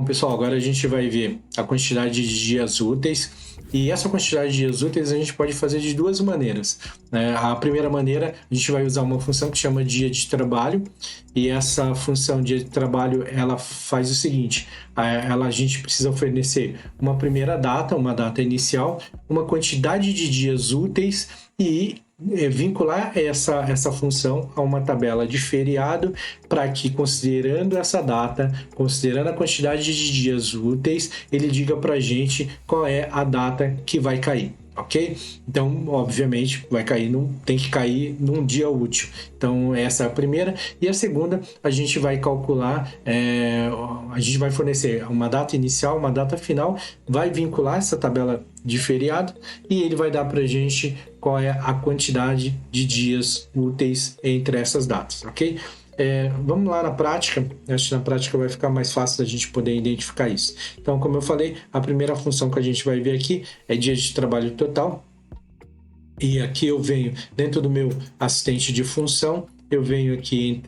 pessoal, agora a gente vai ver a quantidade de dias úteis. E essa quantidade de dias úteis a gente pode fazer de duas maneiras. A primeira maneira, a gente vai usar uma função que chama dia de trabalho. E essa função dia de trabalho, ela faz o seguinte. A gente precisa fornecer uma primeira data, uma data inicial, uma quantidade de dias úteis e vincular essa função a uma tabela de feriado para que, considerando essa data, considerando a quantidade de dias úteis, ele diga para a gente qual é a data que vai cair, ok? Então, obviamente, tem que cair num dia útil. Então, essa é a primeira. E a segunda, a gente vai calcular, a gente vai fornecer uma data inicial, uma data final, vai vincular essa tabela de feriado e ele vai dar para a gente qual é a quantidade de dias úteis entre essas datas, ok? Vamos lá na prática. Acho que na prática vai ficar mais fácil da gente poder identificar isso. Então, como eu falei, a primeira função que a gente vai ver aqui é dia de trabalho total. E aqui eu venho dentro do meu assistente de função, eu venho aqui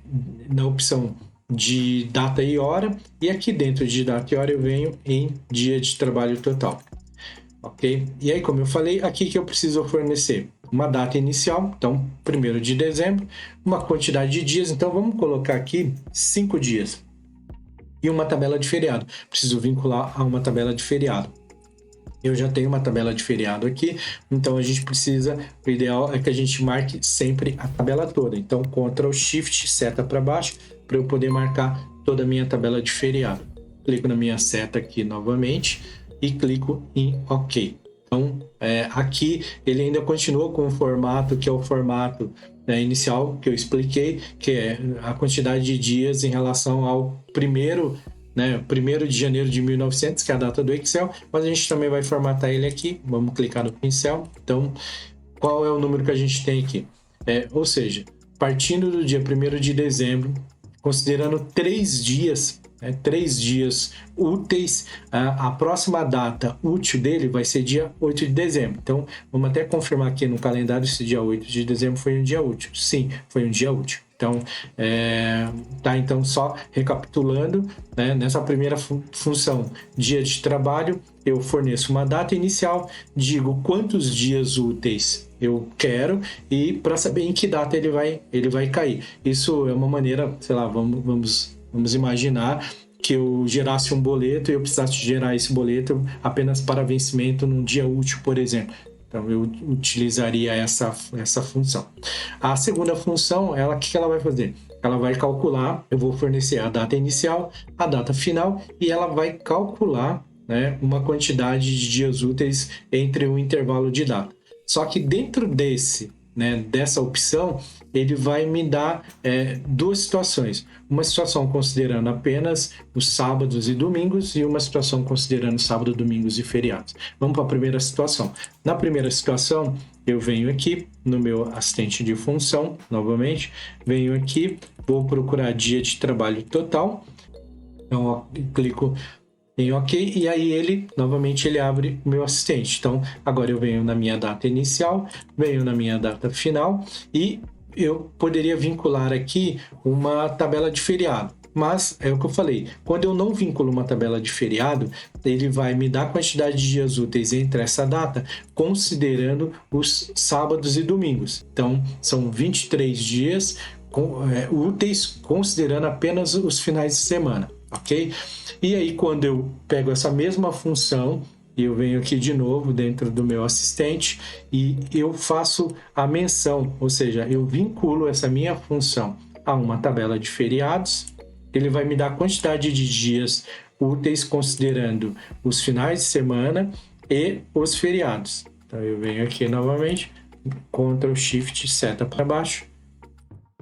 na opção de data e hora, e aqui dentro de data e hora eu venho em dia de trabalho total. Ok? E aí, como eu falei, aqui que eu preciso fornecer uma data inicial, então 1º de dezembro, uma quantidade de dias, então vamos colocar aqui 5 dias e uma tabela de feriado. Preciso vincular a uma tabela de feriado. Eu já tenho uma tabela de feriado aqui, então a gente precisa, o ideal é que a gente marque sempre a tabela toda. Então, Ctrl Shift, seta para baixo, para eu poder marcar toda a minha tabela de feriado. Clico na minha seta aqui novamente e clico em OK. Então, aqui ele ainda continua com o formato que é o formato inicial que eu expliquei, que é a quantidade de dias em relação ao 1º de janeiro de 1900, que é a data do Excel, mas a gente também vai formatar ele aqui. Vamos clicar no pincel. Então, qual é o número que a gente tem aqui? Ou seja, partindo do dia 1º de dezembro, considerando 3 dias, 3 dias úteis, a próxima data útil dele vai ser dia 8 de dezembro. Então, vamos até confirmar aqui no calendário se dia 8 de dezembro foi um dia útil. Sim, foi um dia útil. Então, então só recapitulando, nessa primeira função, dia de trabalho, eu forneço uma data inicial, digo quantos dias úteis eu quero e para saber em que data ele vai cair. Isso é uma maneira, sei lá, vamos imaginar que eu gerasse um boleto e eu precisasse gerar esse boleto apenas para vencimento num dia útil, por exemplo. Então, eu utilizaria essa função. A segunda função, o que ela vai fazer? Ela vai calcular, eu vou fornecer a data inicial, a data final, e ela vai calcular uma quantidade de dias úteis entre um intervalo de data. Só que dentro dessa opção, ele vai me dar duas situações. Uma situação considerando apenas os sábados e domingos e uma situação considerando sábado, domingos e feriados. Vamos para a primeira situação. Na primeira situação, eu venho aqui no meu assistente de função, novamente, venho aqui, vou procurar dia de trabalho total. Então, clico em OK, e aí novamente ele abre o meu assistente. Então, agora eu venho na minha data inicial, venho na minha data final e eu poderia vincular aqui uma tabela de feriado. Mas é o que eu falei, quando eu não vinculo uma tabela de feriado, ele vai me dar a quantidade de dias úteis entre essa data, considerando os sábados e domingos. Então, são 23 dias úteis, considerando apenas os finais de semana. Ok? E aí, quando eu pego essa mesma função, eu venho aqui de novo dentro do meu assistente e eu faço a menção, ou seja, eu vinculo essa minha função a uma tabela de feriados, ele vai me dar a quantidade de dias úteis considerando os finais de semana e os feriados. Então, eu venho aqui novamente, Ctrl Shift, seta para baixo,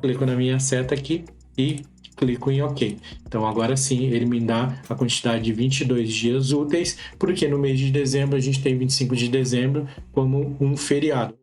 clico na minha seta aqui e clico em OK. Então, agora sim, ele me dá a quantidade de 22 dias úteis, porque no mês de dezembro a gente tem 25 de dezembro como um feriado.